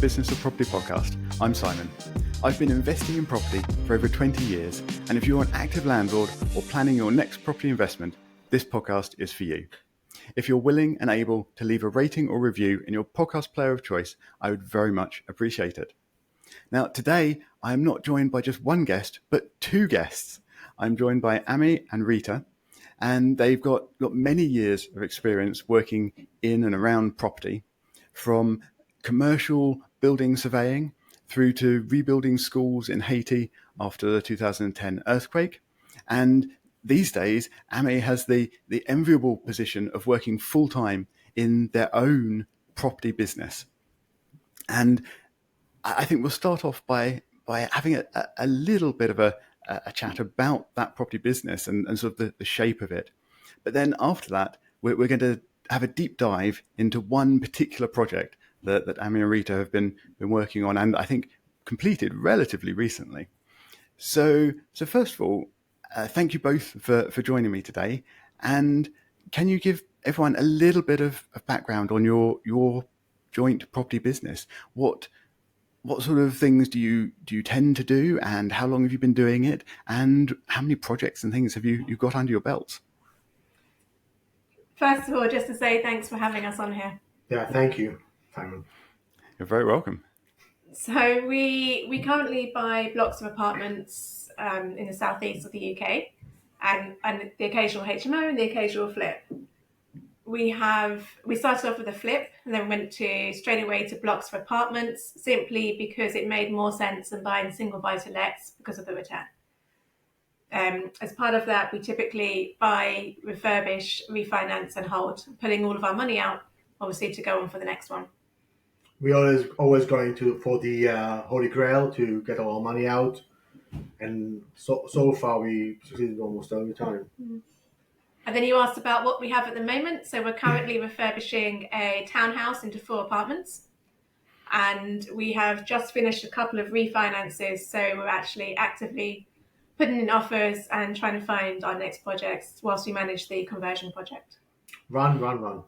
Business of Property podcast. I'm Simon. I've been investing in property for over 20 years, and if you're an active landlord or planning your next property investment, this podcast is for you. If you're willing and able to leave a rating or review in your podcast player of choice, I would very much appreciate it. Now, today, I am not joined by just one guest, but two guests. I'm joined by Ami and Rita, and they've got many years of experience working in and around property, from commercial building surveying through to rebuilding schools in Haiti after the 2010 earthquake. And these days, Ami has the enviable position of working full-time in their own property business. And I think we'll start off by having a little bit of a chat about that property business and sort of the shape of it. But then after that, we're going to have a deep dive into one particular project that Ami and Rita have been working on, and I think completed relatively recently. So first of all, thank you both for joining me today. And can you give everyone a little bit of background on your joint property business? What sort of things do you tend to do, and how long have you been doing it, and how many projects and things have you got under your belts? First of all, just to say thanks for having us on here. Yeah, thank you, Simon. You're very welcome. So we currently buy blocks of apartments in the southeast of the UK, and the occasional HMO and the occasional flip. We started off with a flip and then went straight away to blocks of apartments, simply because it made more sense than buying single buy-to-lets because of the return. As part of that, we typically buy, refurbish, refinance and hold, pulling all of our money out, obviously, to go on for the next one. We always going for the Holy Grail to get all our money out, and so far we succeeded almost every time. Mm-hmm. And then you asked about what we have at the moment. So we're currently refurbishing a townhouse into 4 apartments, and we have just finished a couple of refinances. So we're actually actively putting in offers and trying to find our next projects whilst we manage the conversion project. Run.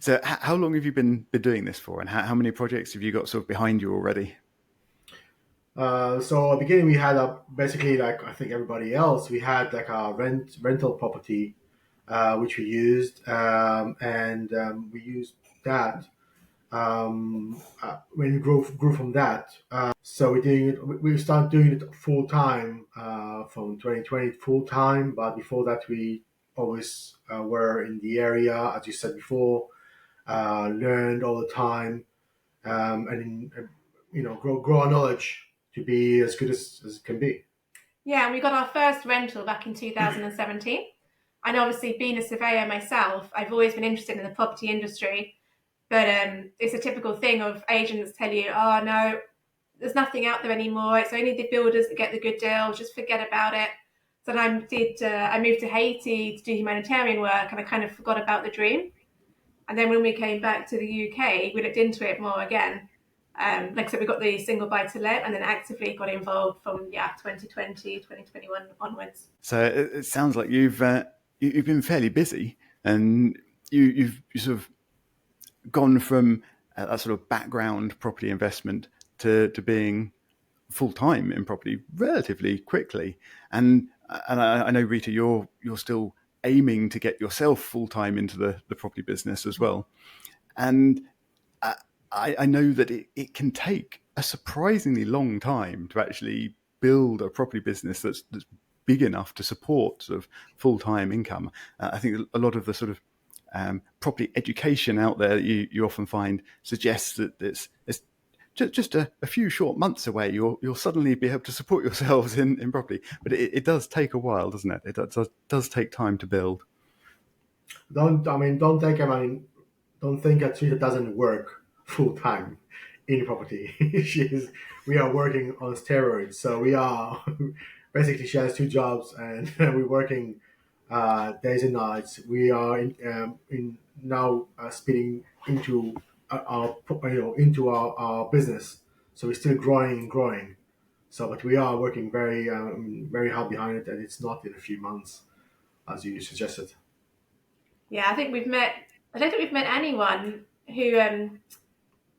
So how long have you been doing this for, and how many projects have you got sort of behind you already? So at the beginning we had basically, like I think everybody else, we had like a rental property which we used, and we used that when we grew from that. So we started doing it full time from 2020 full time, but before that we always were in the area, as you said before, learned all the time, and grow our knowledge to be as good as it can be. Yeah, and we got our first rental back in 2017. And obviously, being a surveyor myself, I've always been interested in the property industry. But it's a typical thing of agents tell you, oh, no, there's nothing out there anymore. It's only the builders that get the good deal. Just forget about it. So I moved to Haiti to do humanitarian work, and I kind of forgot about the dream. And then when we came back to the UK, we looked into it more again. Like I said, we got the single buy-to-let and then actively got involved from 2020, 2021 onwards. So it sounds like you've been fairly busy, and you've sort of gone from a sort of background property investment to being full-time in property relatively quickly. And I know, Rita, you're still aiming to get yourself full-time into the property business as well. And I know that it can take a surprisingly long time to actually build a property business that's big enough to support sort of full-time income. I think a lot of the sort of property education out there that you often find suggests that it's just a few short months away, you'll suddenly be able to support yourselves in property. But it does take a while, doesn't it? It does take time to build. Don't think that Rita doesn't work full time in property. We are working on steroids, so we are basically, she has 2 jobs and we're working days and nights. We are now speeding into our business, so we're still growing. So, but we are working very hard behind it, and it's not in a few months, as you suggested. Yeah, I don't think we've met anyone who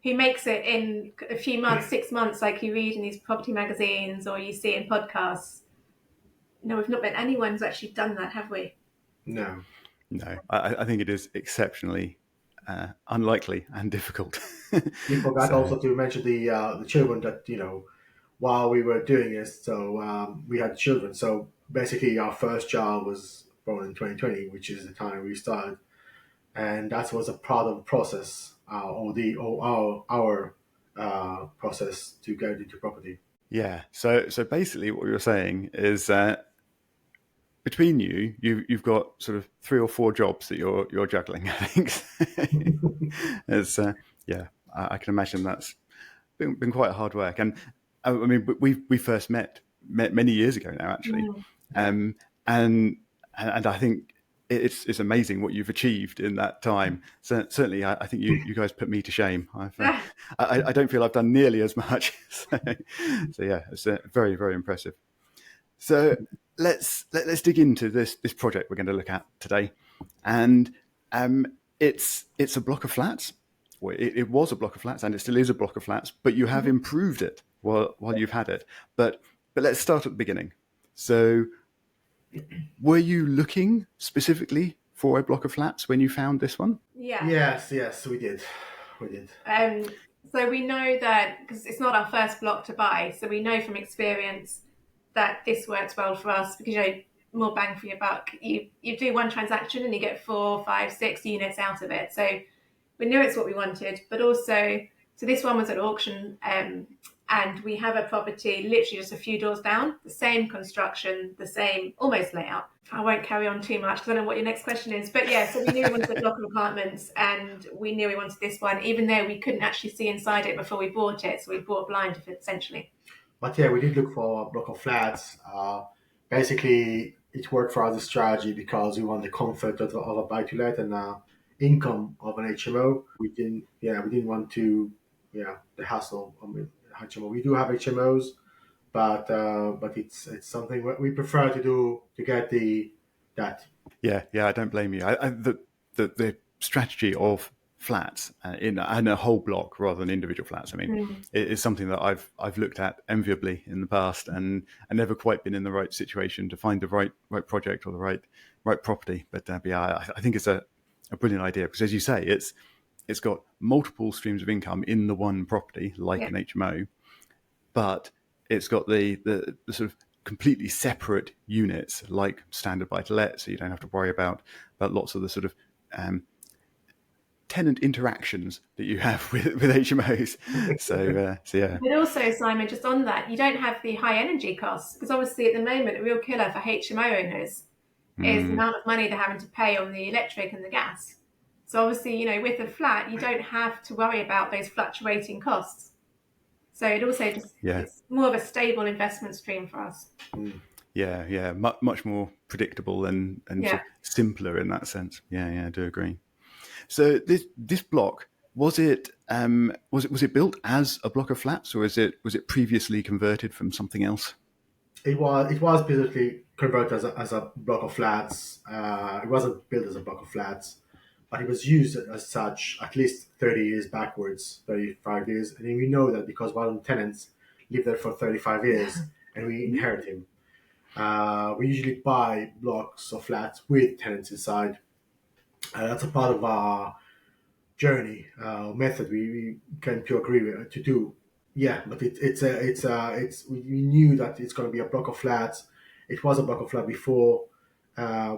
who makes it in a few months, 6 months, like you read in these property magazines or you see in podcasts. No, we've not met anyone who's actually done that, have we? No. No, I think it is exceptionally unlikely and difficult. You forgot So, also to mention the children that, while we were doing this, so we had children. So basically, our first child was born in 2020, which is the time we started, and that was a part of the process, our process to go into property. yeah. So basically, what you're saying is between you've got sort of 3 or 4 jobs that you're juggling. I think it's yeah. I can imagine that's been quite hard work. And I mean, we first met many years ago now, actually, and I think it's amazing what you've achieved in that time. So certainly, I think you guys put me to shame. I don't feel I've done nearly as much. So yeah, it's very, very impressive. So let's dig into this project we're going to look at today, and it's a block of flats. Well, it was a block of flats, and it still is a block of flats. But you have improved it while you've had it. But let's start at the beginning. So, were you looking specifically for a block of flats when you found this one? Yeah. Yes, we did. So we know that because it's not our first block to buy, so we know from experience that this works well for us because more bang for your buck. You do one transaction and you get 4, 5, 6 units out of it. So we knew it's what we wanted, but also so this one was at auction, and we have a property literally just a few doors down, the same construction, the same almost layout. I won't carry on too much because I don't know what your next question is. But yeah, so we knew we wanted a block of apartments and we knew we wanted this one, even though we couldn't actually see inside it before we bought it. So we bought a blind essentially. But yeah, we did look for a block of flats. Basically, it worked for us as a strategy because we want the comfort of a buy-to-let and income of an HMO. We didn't want to, the hassle of HMO. We do have HMOs, but it's something we prefer to do to get that. Yeah, I don't blame you. The strategy of flats in a whole block rather than individual flats. I mean, it is something that I've looked at enviably in the past, and never quite been in the right situation to find the right project or the right property. But yeah, I think it's a brilliant idea because, as you say, it's got multiple streams of income in the one property, like an HMO, but it's got the sort of completely separate units like standard buy-to-let, so you don't have to worry about lots of the sort of tenant interactions that you have with HMOs. So yeah. But also, Simon, just on that, you don't have the high energy costs because obviously at the moment a real killer for HMO owners is the amount of money they're having to pay on the electric and the gas. So obviously, with a flat, you don't have to worry about those fluctuating costs. So it also it's more of a stable investment stream for us. Yeah, much more predictable and sort of simpler in that sense. Yeah, I do agree. So this block, was it built as a block of flats, or was it previously converted from something else? It was previously converted as a block of flats. It wasn't built as a block of flats, but it was used as such at least 30 years backwards, 35 years. And we know that because one of the tenants lived there for 35 years and we inherit him. We usually buy blocks of flats with tenants inside. That's a part of our journey method. We came to agree to do. Yeah, but we knew that it's going to be a block of flats. It was a block of flat before.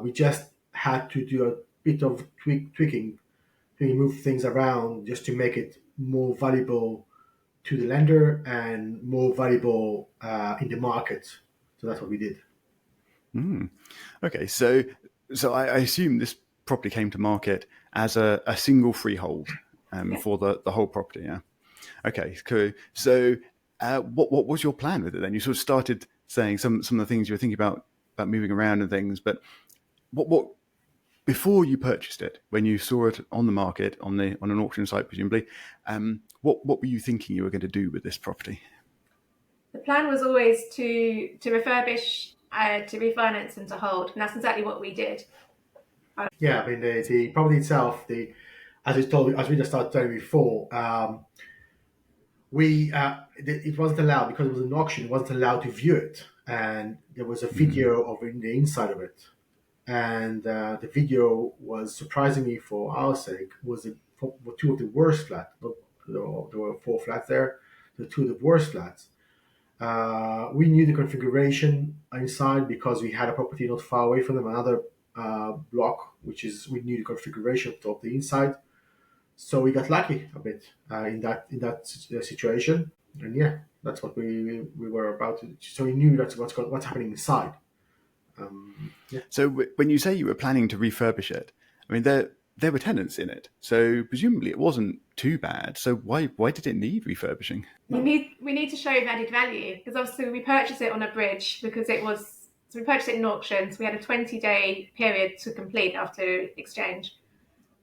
We just had to do a bit of tweaking to move things around just to make it more valuable to the lender and more valuable in the market. So that's what we did. Okay, so I assume this property came to market as a single freehold for the whole property. Yeah. Okay, cool. So what was your plan with it then? You sort of started saying some of the things you were thinking about moving around and things, but what before you purchased it, when you saw it on the market on an auction site, presumably, what were you thinking you were going to do with this property? The plan was always to refurbish, to refinance, and to hold, and that's exactly what we did. Yeah, I mean the property itself, as we just started telling before, it wasn't allowed because it was an auction. It wasn't allowed to view it, and there was a video of the inside of it, and the video was surprisingly, for our sake, for two of the worst flats. There were four flats there. The two of the worst flats. We knew the configuration inside because we had a property not far away from them, another block, which is we knew the configuration of the inside. So we got lucky a bit in that situation, and yeah, that's what we were about to. So we knew that's what's happening inside. Yeah. So when you say you were planning to refurbish it, I mean there were tenants in it, so presumably it wasn't too bad. So why did it need refurbishing? We need to show added value, because obviously we purchased it on a bridge because we purchased it in auction, so we had a 20-day period to complete after exchange.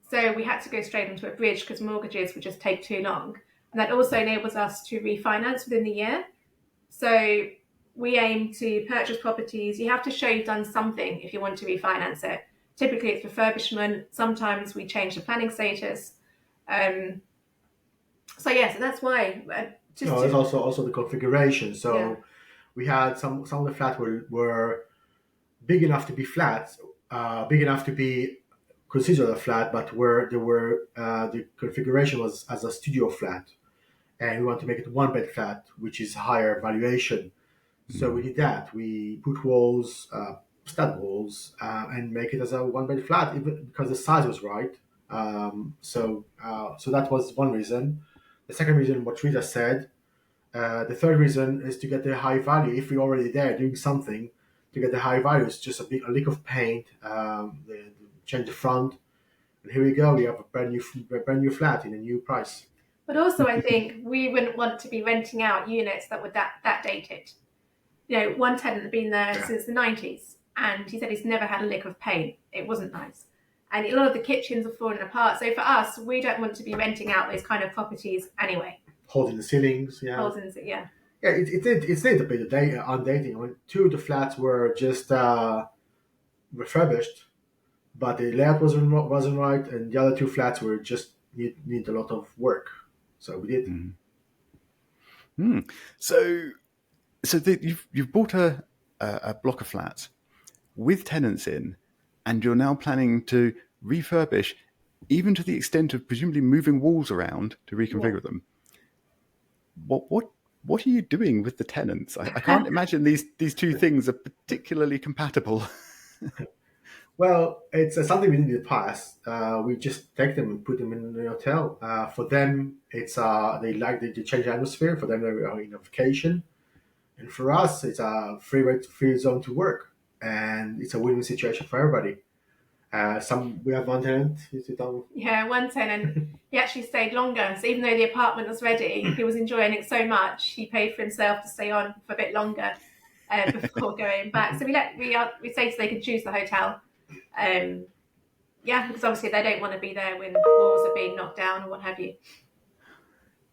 So we had to go straight into a bridge because mortgages would just take too long. And that also enables us to refinance within the year. So we aim to purchase properties. You have to show you've done something if you want to refinance it. Typically it's refurbishment. Sometimes we change the planning status. So that's why. There's also the configuration. So we had some of the flats were big enough to be flats, big enough to be considered a flat, but where there were the configuration was as a studio flat, and we want to make it a one-bed flat, which is higher valuation. So we did that. We put walls, stud walls, and make it as a one-bed flat, even because the size was right. So that was one reason. The second reason, what Rita said. The third reason is to get the high value. If we're already there doing something, to get the high value, it's just a lick of paint, change the front, and here we go. We have a brand new flat in a new price. But also, I think we wouldn't want to be renting out units that were that dated. One tenant had been there since the 90s, and he said he's never had a lick of paint. It wasn't nice. And a lot of the kitchens are falling apart. So for us, we don't want to be renting out those kind of properties anyway. Holes in the ceilings, yeah. Yeah. Yeah, it's a bit of undating. I mean, two of the flats were just refurbished, but the layout wasn't right, and the other two flats were just need a lot of work. So we did. So you've bought a block of flats with tenants in, and you're now planning to refurbish, even to the extent of presumably moving walls around to reconfigure them. What are you doing with the tenants? I can't imagine these two things are particularly compatible. Well, it's something we did in the past. We just take them and put them in the hotel. For them, it's they change the atmosphere. For them, they are in a vacation, and for us, it's a free zone to work, and it's a win-win situation for everybody. We have one tenant. One tenant. He actually stayed longer. So even though the apartment was ready, he was enjoying it so much, he paid for himself to stay on for a bit longer before going back. So we say so they can choose the hotel. Because obviously they don't want to be there when walls are being knocked down or what have you.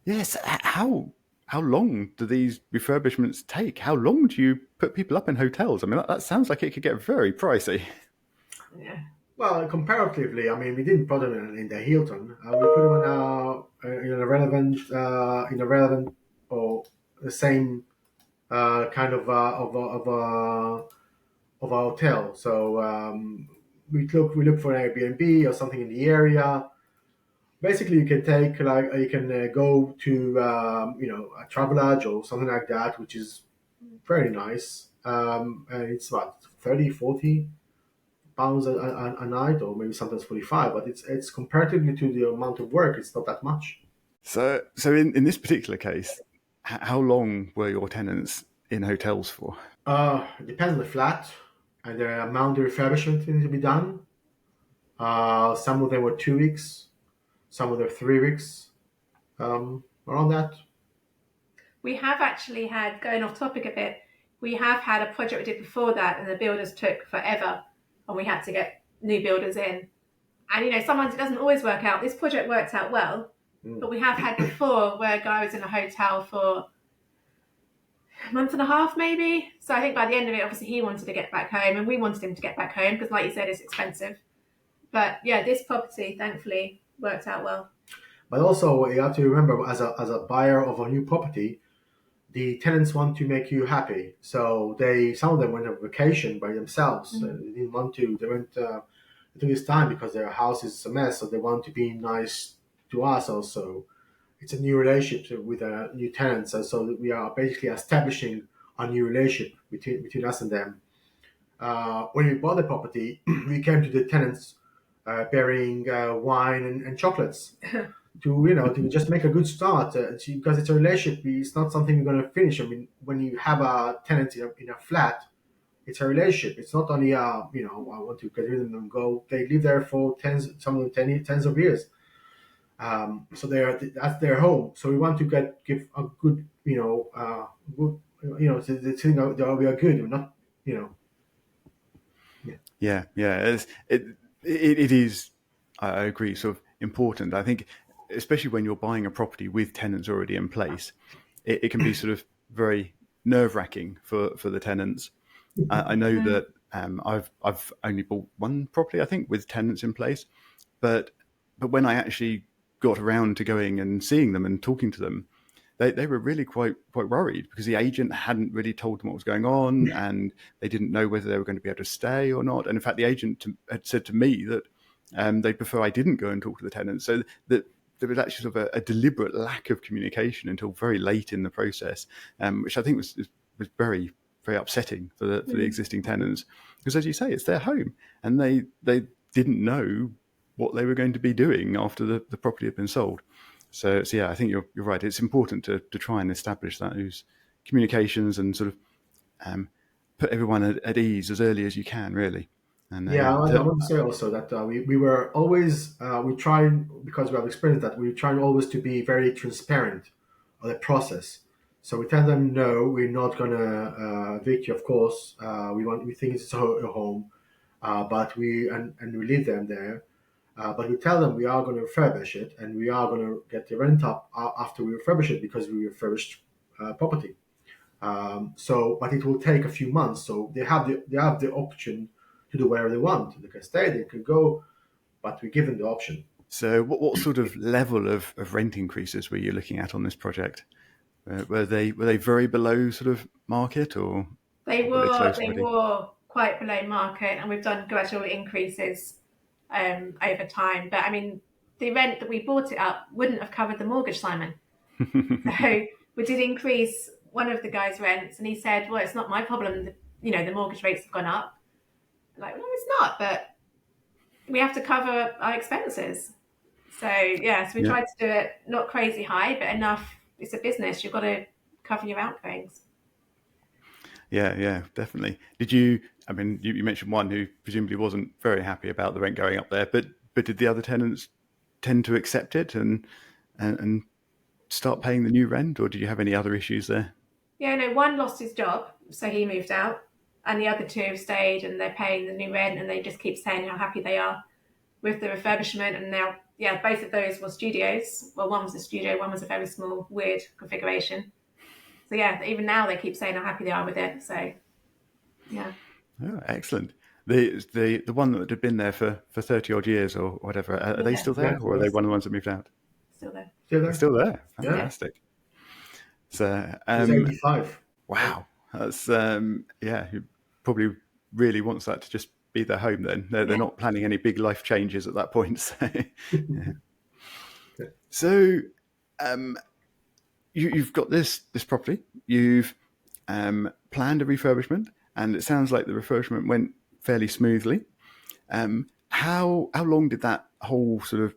Yes. How long do these refurbishments take? How long do you put people up in hotels? I mean, that sounds like it could get very pricey. Yeah. Well, comparatively, I mean, we didn't put them in the Hilton. We put them in a relevant or the same kind of a hotel. So we look for an Airbnb or something in the area. Basically, you can take go to a Travelodge or something like that, which is very nice. And it's what, 30, 40 pounds a night, or maybe sometimes 45, but it's comparatively to the amount of work, it's not that much. So in this particular case, how long were your tenants in hotels for? It depends on the flat and the amount of refurbishment needs to be done. Some of them were 2 weeks, some of them 3 weeks, around that. We have actually had, going off topic a bit, we have had a project we did before that, and the builders took forever, and we had to get new builders in. And sometimes it doesn't always work out. This project worked out well, but we have had before where a guy was in a hotel for a month and a half maybe. So I think by the end of it, obviously he wanted to get back home, and we wanted him to get back home because, like you said, it's expensive. But yeah, this property thankfully worked out well. But also, you have to remember, as a buyer of a new property, the tenants want to make you happy. So some of them went on vacation by themselves. They didn't want to. They went. It took this time because their house is a mess, so they want to be nice to us also. It's a new relationship with new tenants, and so we are basically establishing a new relationship between us and them. When we bought the property, we came to the tenants bearing wine and chocolates to just make a good start because it's a relationship. It's not something you're going to finish. I mean, when you have a tenant in a flat, it's a relationship. It's not only I want to get rid of them and go. They live there for some of them tens of years. So that's their home. So we want to give a good the thing that we are good. We're not Yeah, yeah. It is. I agree. Sort of important. I think, especially when you're buying a property with tenants already in place, it can be sort of very nerve-wracking for the tenants. I know that I've only bought one property, I think, with tenants in place, but when I actually got around to going and seeing them and talking to them, they were really quite worried because the agent hadn't really told them what was going on, and they didn't know whether they were going to be able to stay or not. And in fact, the agent had said to me that they prefer I didn't go and talk to the tenants, so that there was actually sort of a deliberate lack of communication until very late in the process, which I think was very upsetting for the existing tenants, because as you say, it's their home, and they didn't know what they were going to be doing after the property had been sold. So yeah, I think you're right. It's important to try and establish those communications and sort of put everyone at ease as early as you can, really. And Yeah, I want to say also that we were always we try, because we have experienced that we try always to be very transparent on the process. So we tell them no, we're not gonna evict you. Of course, we think it's a home, but we leave them there. But we tell them we are going to refurbish it, and we are going to get the rent up after we refurbish it, because we refurbished property. But it will take a few months. So they have the option to do whatever they want. They can stay, they can go, but we give them the option. So what sort of level of rent increases were you looking at on this project? Were they very below sort of market, or They were they close they already? were quite below market, and we've done gradual increases over time. But I mean, the rent that we bought it up wouldn't have covered the mortgage, Simon. So we did increase one of the guys' rents, and he said, "Well, it's not my problem. The mortgage rates have gone up." I'm like, no, it's not, but we have to cover our expenses. So yeah, so we tried to do it not crazy high, but enough. It's a business; you've got to cover your outgoings. Yeah, definitely. Did you? I mean, you mentioned one who presumably wasn't very happy about the rent going up there, but did the other tenants tend to accept it and start paying the new rent, or did you have any other issues there? Yeah, no, one lost his job, so he moved out, and the other two have stayed, and they're paying the new rent, and they just keep saying how happy they are with the refurbishment. And now, yeah, both of those were studios. Well, one was a studio, one was a very small, weird configuration. So yeah, even now they keep saying how happy they are with it. So yeah. Oh, excellent. The one that had been there for 30 odd years or whatever, are they still there, Yeah, or are they one of the ones that moved out? Still there. Still They're there. still there. Yeah, Fantastic. So, he's 85. wow, that's yeah. He probably really wants that to just be their home. Then they're not planning any big life changes at that point. So, yeah. So you've got this property. You've planned a refurbishment, and it sounds like the refurbishment went fairly smoothly. How long did that whole sort of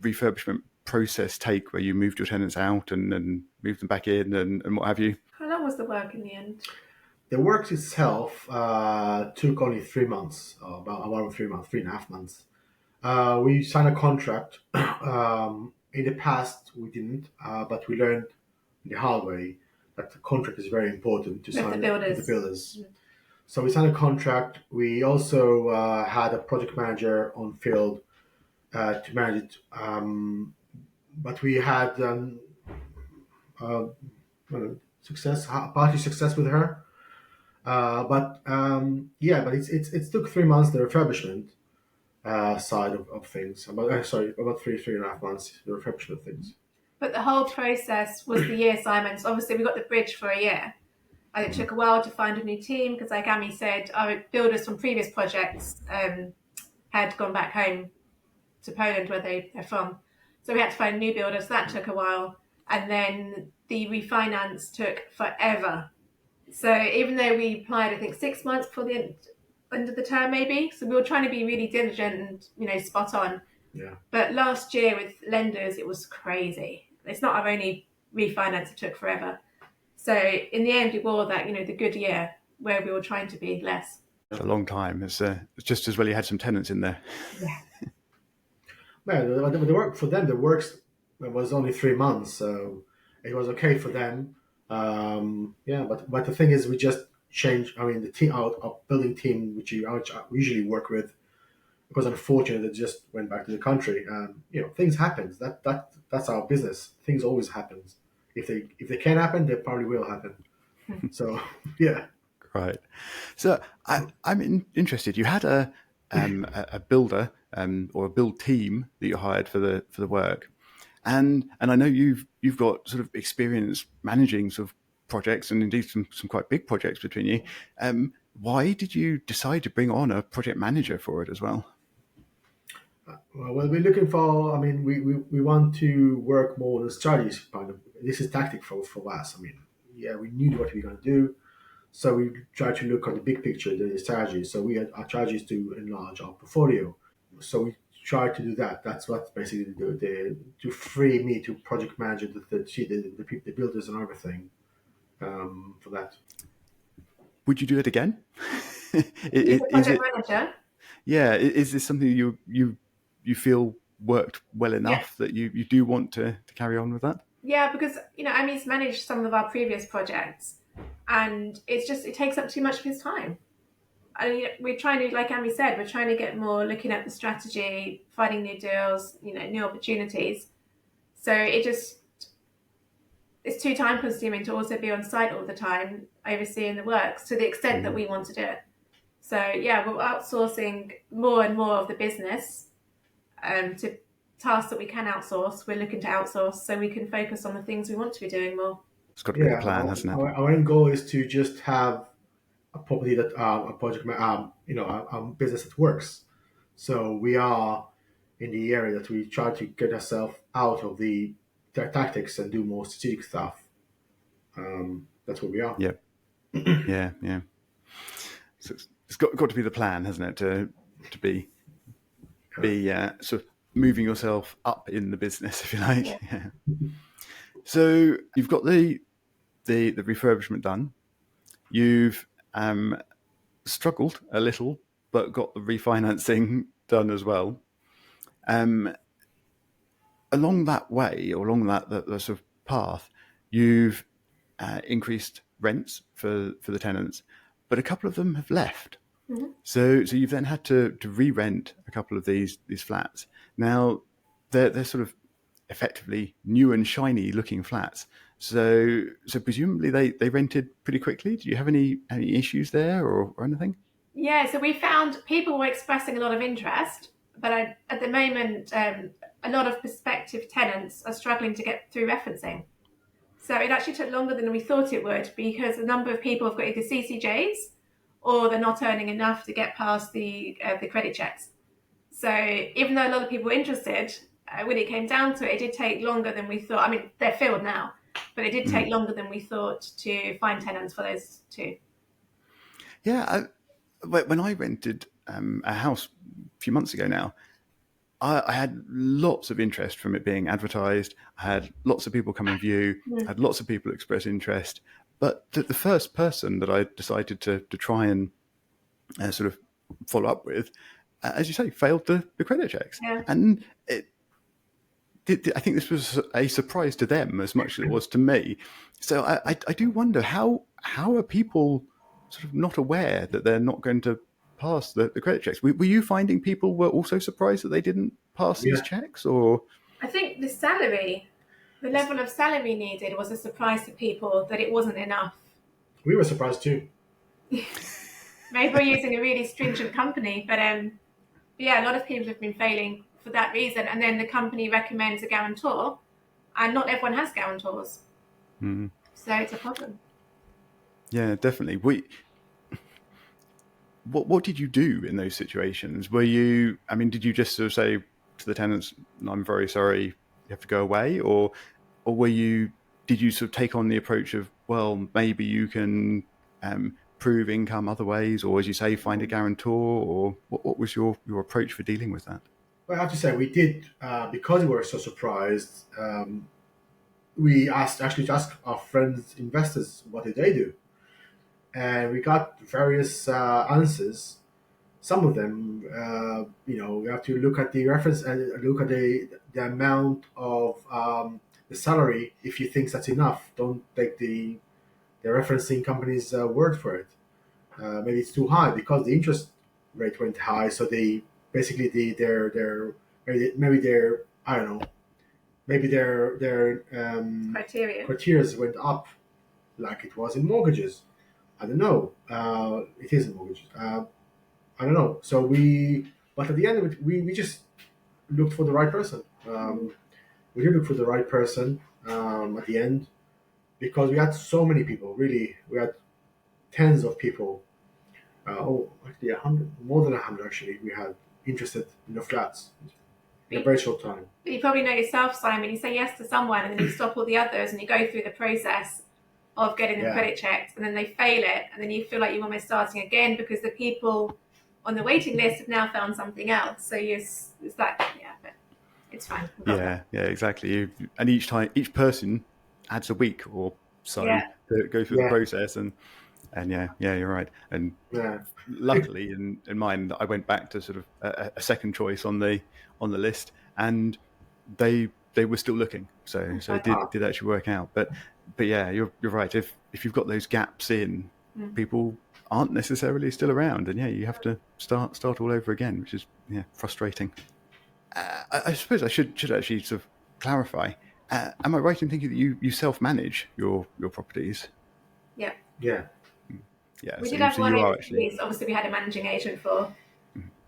refurbishment process take, where you moved your tenants out and moved them back in and what have you? How long was the work in the end? The work itself took only 3 months, about 3 months, 3.5 months. We signed a contract. In the past, we didn't, but we learned the hard way that the contract is very important to With sign the builders. with the builders. So we signed a contract. We also had a project manager on field to manage it, but we had uh, party success with her. But it took 3 months, the refurbishment. side of things. About 3.5 months, the refurbishment of things. But the whole process was the year, Simon. So obviously we got the bridge for a year. And it took a while to find a new team because, like Ami said, our builders from previous projects had gone back home to Poland, where they're from. So we had to find new builders. That took a while. And then the refinance took forever. So even though we applied, I think 6 months before the end of the term, maybe. So we were trying to be really diligent and, spot on. Yeah. But last year with lenders, it was crazy. It's not our only refinance, it took forever. So in the end, we wore that, the good year where we were trying to be less. For a long time. It's just as well you had some tenants in there. Yeah. Man, the work for them, the works was only 3 months, so it was okay for them. But the thing is, we just changed. I mean, the team, our building team, which I usually work with, it was unfortunate that just went back to the country. Things happen. That's our business. Things always happens. If they can happen, they probably will happen. So yeah. Right. So I'm interested. You had a builder or a build team that you hired for the work, and I know you've got sort of experience managing sort of projects and indeed some quite big projects between you. Why did you decide to bring on a project manager for it as well? Well, we're looking for. I mean, we want to work more on the strategies. This is tactic for us. I mean, we knew what we were going to do. So we try to look at the big picture, the strategy. So our strategy is to enlarge our portfolio. So we try to do that. That's what basically to free me to project manage the builders and everything for that. Would you do it again? He's a project manager. Yeah. Is this something you feel worked well enough that you do want to carry on with that? Yeah, because Ami's managed some of our previous projects. And it takes up too much of his time. And we're trying to, like Ami said, we're trying to get more looking at the strategy, finding new deals, new opportunities. So it's too time consuming to also be on site all the time, overseeing the works to the extent that we want to do it. So yeah, we're outsourcing more and more of the business to tasks that we can outsource. We're looking to outsource so we can focus on the things we want to be doing more. It's got to be a plan, hasn't it? Our end goal is to just have a property that a project, a business that works. So we are in the area that we try to get ourselves out of the tactics and do more strategic stuff. That's what we are. Yep. Yeah. So it's got to be the plan, hasn't it? To be sort of moving yourself up in the business, if you like. Yeah. So you've got the refurbishment done. You've struggled a little, but got the refinancing done as well. Along that way, or along that the sort of path, you've increased rents for the tenants, but a couple of them have left. Mm-hmm. So you've then had to re-rent a couple of these flats. Now they're sort of effectively new and shiny looking flats. So presumably they rented pretty quickly. Did you have any issues there or anything? Yeah, so we found people were expressing a lot of interest, but at the moment, a lot of prospective tenants are struggling to get through referencing. So it actually took longer than we thought it would because a number of people have got either CCJs or they're not earning enough to get past the credit checks. So even though a lot of people were interested, when it came down to it, it did take longer than we thought. I mean, they're filled now, but it did take longer than we thought to find tenants for those two. Yeah, when I rented a house a few months ago now, I had lots of interest from it being advertised. I had lots of people come and view. I had lots of people express interest. But the first person that I decided to try and sort of follow up with, as you say, failed the credit checks. Yeah. And I think this was a surprise to them as much as it was to me. So I do wonder how are people sort of not aware that they're not going to pass the credit checks? Were you finding people were also surprised that they didn't pass these checks? Or I think the level of salary needed was a surprise to people that it wasn't enough. We were surprised too. Maybe we're using a really stringent company, but yeah, a lot of people have been failing for that reason. And then the company recommends a guarantor, and not everyone has guarantors. Mm. So it's a problem. Yeah, definitely. What did you do in those situations? Did you just sort of say to the tenants, "I'm very sorry, you have to go away," or did you sort of take on the approach of, well, maybe you can prove income other ways, or as you say, find a guarantor, or what was your approach for dealing with that? Well, I have to say we did because we were so surprised. We actually asked our friends investors what did they do, and we got various answers. Some of them, we have to look at the reference and look at the amount of the salary. If you think that's enough, don't take the referencing company's word for it. Maybe it's too high because the interest rate went high, so they basically their maybe their I don't know, maybe their criteria went up like it was in mortgages. I don't know. It is in mortgages. I don't know. But at the end of it, we just looked for the right person. We did look for the right person at the end because we had so many people. Really, we had tens of people. Actually, 100, more than 100 actually. We had interested in the flats in a very short time. But you probably know yourself, Simon. You say yes to someone, and then you stop all the others, and you go through the process of getting them credit checked, and then they fail it, and then you feel like you're almost starting again because the people on the waiting list have now found something else. So it's that, but it's fine. Yeah, exactly. And each person adds a week or so to go through the process, and you're right. And luckily, in mine, I went back to sort of a second choice on the list, and they were still looking, so it did actually work out. But yeah, you're right. If you've got those gaps in, people aren't necessarily still around, and you have to start all over again, which is frustrating. I suppose I should actually sort of clarify. Am I right in thinking that you self-manage your properties? Yeah. Yeah. Yeah. We did have one agent. Obviously, we had a managing agent for,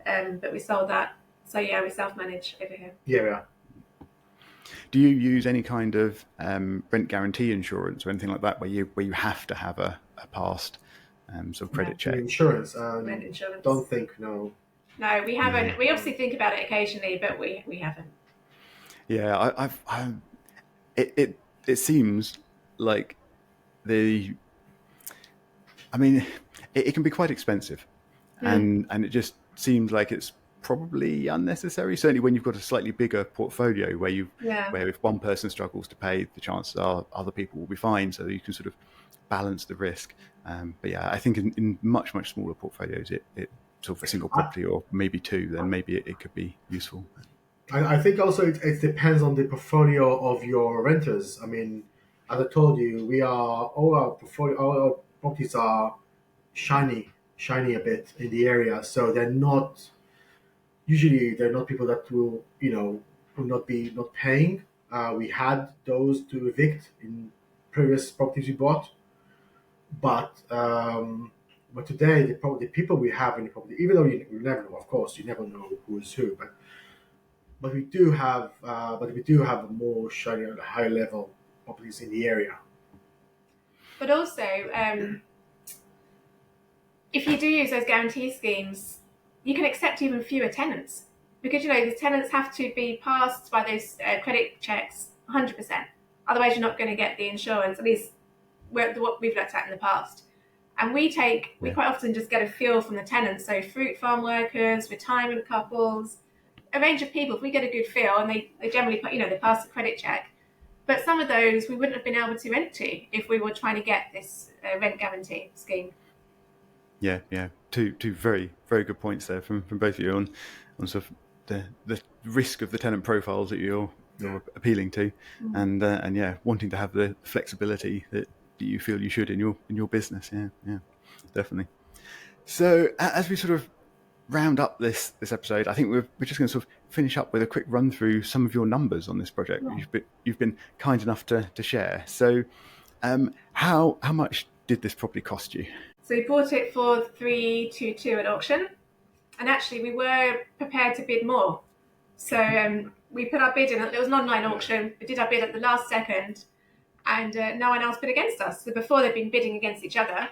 but we sold that. So we self-manage over here. Yeah. Do you use any kind of rent guarantee insurance or anything like that, where you have to have a past sort of credit check? Insurance. Rent insurance. Don't think no. No, we haven't. We obviously think about it occasionally, but we haven't. Yeah, it seems like it can be quite expensive, and it just seems like it's probably unnecessary. Certainly, when you've got a slightly bigger portfolio, where if one person struggles to pay, the chances are other people will be fine. So you can sort of balance the risk. But I think in much smaller portfolios, it sort of a single property or maybe two, then maybe it could be useful. I think also it depends on the portfolio of your renters. I mean, as I told you, all our properties are shiny a bit in the area, so they're not people that will not paying. We had those to evict in previous properties we bought, but today the people we have in the property, even though you never know, of course, you never know who's who, but we do have more shiny, high level properties in the area. But also, if you do use those guarantee schemes, you can accept even fewer tenants because the tenants have to be passed by those credit checks 100%. Otherwise, you're not going to get the insurance. At least what we've looked at in the past. And we quite often just get a feel from the tenants. So fruit farm workers, retirement couples, a range of people. If we get a good feel, and they generally they pass the credit check. But some of those we wouldn't have been able to rent to if we were trying to get this rent guarantee scheme. Yeah. Two very, very good points there from both of you on sort of the risk of the tenant profiles that you're appealing to, and wanting to have the flexibility that you feel you should in your business. Yeah, definitely. So as we sort of round up this episode, I think we're just going to sort of finish up with a quick run through some of your numbers on this project. Yeah. You've been kind enough to share. So how much did this property cost you? So we bought it for 322 at auction, And actually, we were prepared to bid more. So we put our bid in. It was an online auction. We did our bid at the last second, and no one else bid against us. So before they'd been bidding against each other,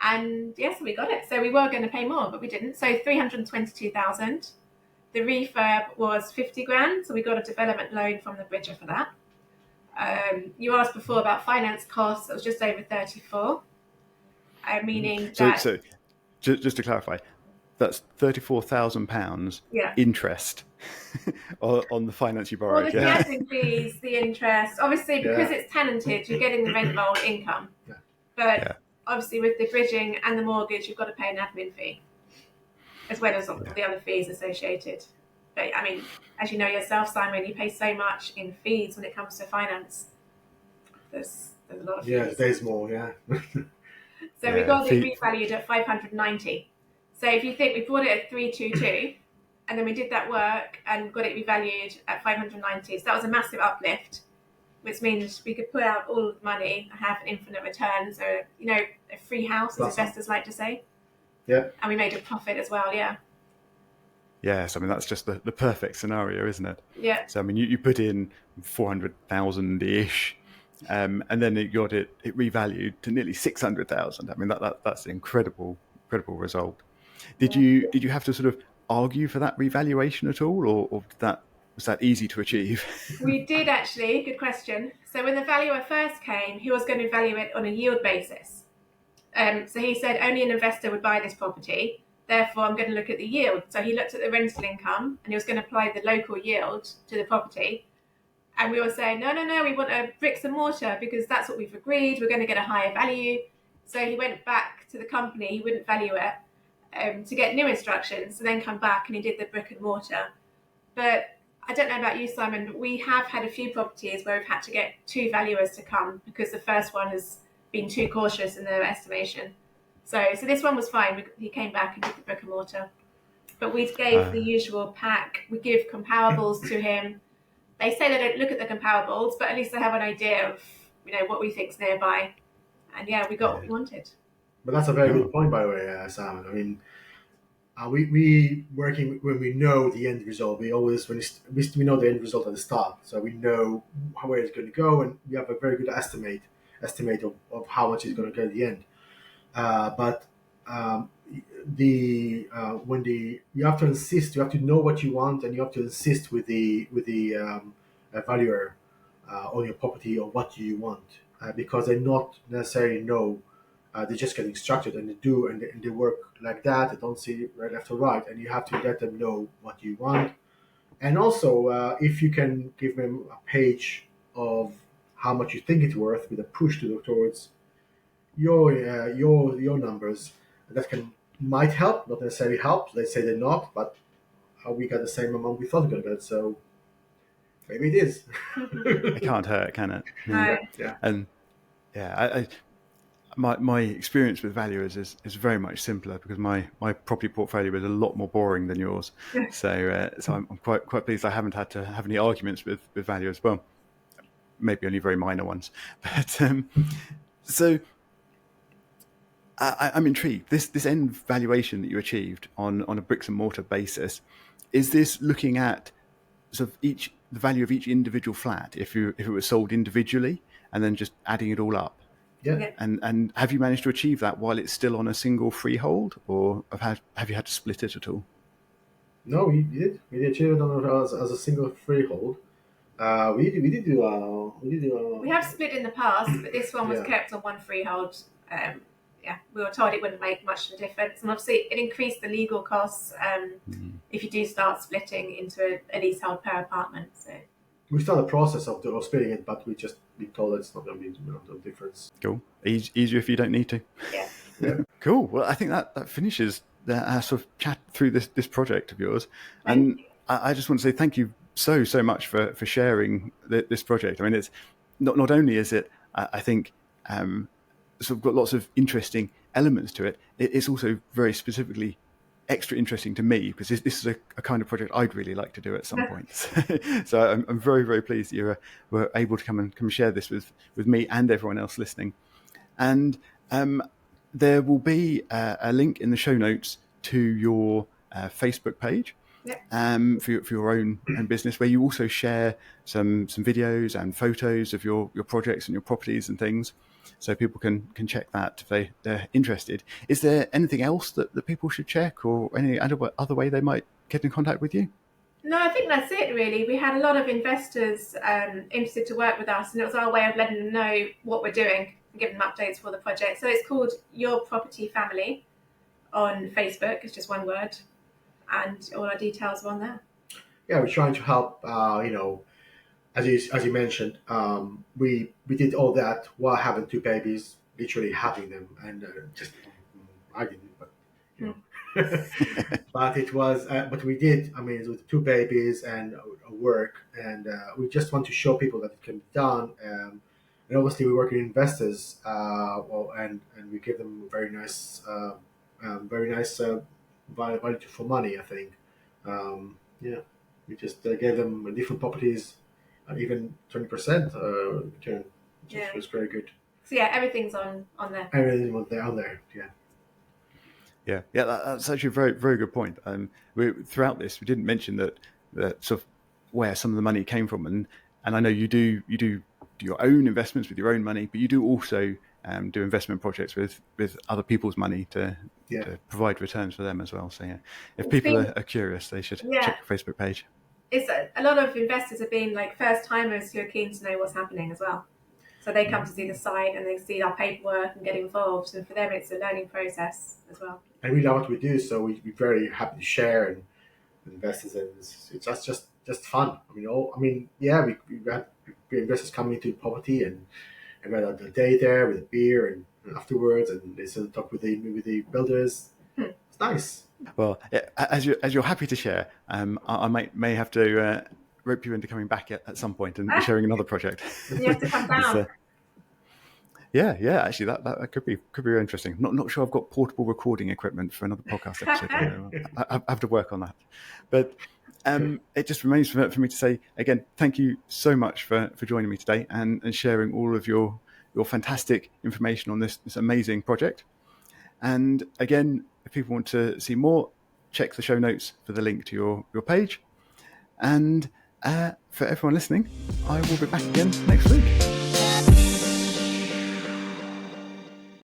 and yes, we got it. So we were going to pay more, but we didn't. So 322,000. The refurb was 50 grand. So we got a development loan from the bridger for that. You asked before about finance costs. It was just over 34, meaning that. So just to clarify, that's £34,000 Yeah. interest on the finance you borrowed. Well, the admin fees, the interest. Obviously, because it's tenanted, you're getting the rent roll income. Yeah. But obviously, with the bridging and the mortgage, you've got to pay an admin fee, as well as all the other fees associated. But I mean, as you know yourself, Simon, you pay so much in fees when it comes to finance. There's a lot of fees. Yeah, there's more. Yeah. So we got it revalued at 590. So if you think we bought it at 322, and then we did that work and got it revalued at 590, so that was a massive uplift, which means we could put out all of the money and have an infinite return. So a free house, as investors like to say. Yeah. And we made a profit as well. Yeah. Yes, I mean that's just the perfect scenario, isn't it? Yeah. So I mean you put in 400,000 ish. And then it got it revalued to nearly 600,000. I mean that's an incredible result. Did you have to sort of argue for that revaluation at all, or was that easy to achieve? We did actually. Good question. So when the valuer first came, he was going to value it on a yield basis. So he said only an investor would buy this property. Therefore, I'm going to look at the yield. So he looked at the rental income and he was going to apply the local yield to the property. And we were saying, no, we want a bricks and mortar because that's what we've agreed. We're going to get a higher value. So he went back to the company. He wouldn't value it to get new instructions, and then come back and he did the brick and mortar. But I don't know about you, Simon, but we have had a few properties where we've had to get two valuers to come because the first one has been too cautious in their estimation. So this one was fine. He came back and did the brick and mortar. But we gave the usual pack. We give comparables to him. They say they don't look at the comparables, but at least they have an idea of what we think's nearby. And we got what we wanted. But that's a very good point, by the way, Simon. I mean, we working when we know the end result. We always we know the end result at the start, so we know where it's going to go, and we have a very good estimate of how much it's going to go at the end. But you have to insist, you have to know what you want, and you have to insist with the valuer on your property or what you want, because they not necessarily know. They just get instructed and they work like that. They don't see right left or right, and you have to let them know what you want. And also, if you can give them a page of how much you think it's worth with a push towards your numbers, that might help, not necessarily help. Let's say they're not, but we got the same amount we thought we were going to get, so maybe it is. It can't hurt, can it? No. Yeah. And my experience with valuers is very much simpler because my property portfolio is a lot more boring than yours. So I'm quite pleased I haven't had to have any arguments with valuers. Well, maybe only very minor ones. But so I'm intrigued. This end valuation that you achieved on a bricks and mortar basis, is this looking at sort of the value of each individual flat if it was sold individually and then just adding it all up? Yeah. And have you managed to achieve that while it's still on a single freehold, or have you had to split it at all? No, we did. We did achieve it as a single freehold. We did do. We have split in the past, but this one was kept on one freehold. We were told it wouldn't make much of a difference, and obviously it increased the legal costs if you do start splitting into a leasehold per apartment. So we started the process of splitting it, but we just been told it's not going to be no difference. Cool. Easier if you don't need to. Yeah. Cool. Well, I think that finishes our sort of chat through this project of yours, and I just want to say thank you so much for sharing this project. I mean, it's not only is it I think sort of got lots of interesting elements to it. It's also very specifically extra interesting to me because this is a kind of project I'd really like to do at some point. So I'm very, very pleased that you were able to come and share this with me and everyone else listening. And there will be a link in the show notes to your Facebook page. Yep. For your own business, where you also share some videos and photos of your projects and your properties and things, so people can check that if they're interested. Is there anything else that people should check, or any other way they might get in contact with you? No, I think that's it really. We had a lot of investors interested to work with us, and it was our way of letting them know what we're doing and giving them updates for the project. So it's called Your Property Family on Facebook. It's just one word, and all our details are on there. Yeah, we're trying to help. As you mentioned, we did all that while having two babies, literally having them, and I didn't, but you know. But it was, but we did. I mean, with two babies and a work, and we just want to show people that it can be done. And obviously, we work with investors, and we give them very nice value for money. I think, yeah, we just gave them different properties, even 20% return, which was very good. So yeah, everything's on there. Everything was there on there. Yeah. Yeah. That's actually a very, very good point. Throughout this, we didn't mention that sort of where some of the money came from, and I know you do your own investments with your own money, but you do also do investment projects with other people's money to provide returns for them as well. So yeah, if people are curious, they should check your Facebook page. It's a lot of investors have been like first timers who are keen to know what's happening as well. So they come to see the site and they see our paperwork and get involved, and for them it's a learning process as well. And we love what we do, so we're very happy to share and investors, and it's just fun. We had investors coming into property, and we had a day there with a beer and afterwards, and they sort of talk with the builders. It's nice. Well, as you're happy to share, I may have to rope you into coming back at some point and sharing another project. You have to come down. Yeah. Actually, that could be very interesting. Not sure I've got portable recording equipment for another podcast episode. I have to work on that. But it just remains for me to say again, thank you so much for joining me today and sharing all of your fantastic information on this amazing project. And again, if people want to see more, check the show notes for the link to your page. And for everyone listening, I will be back again next week.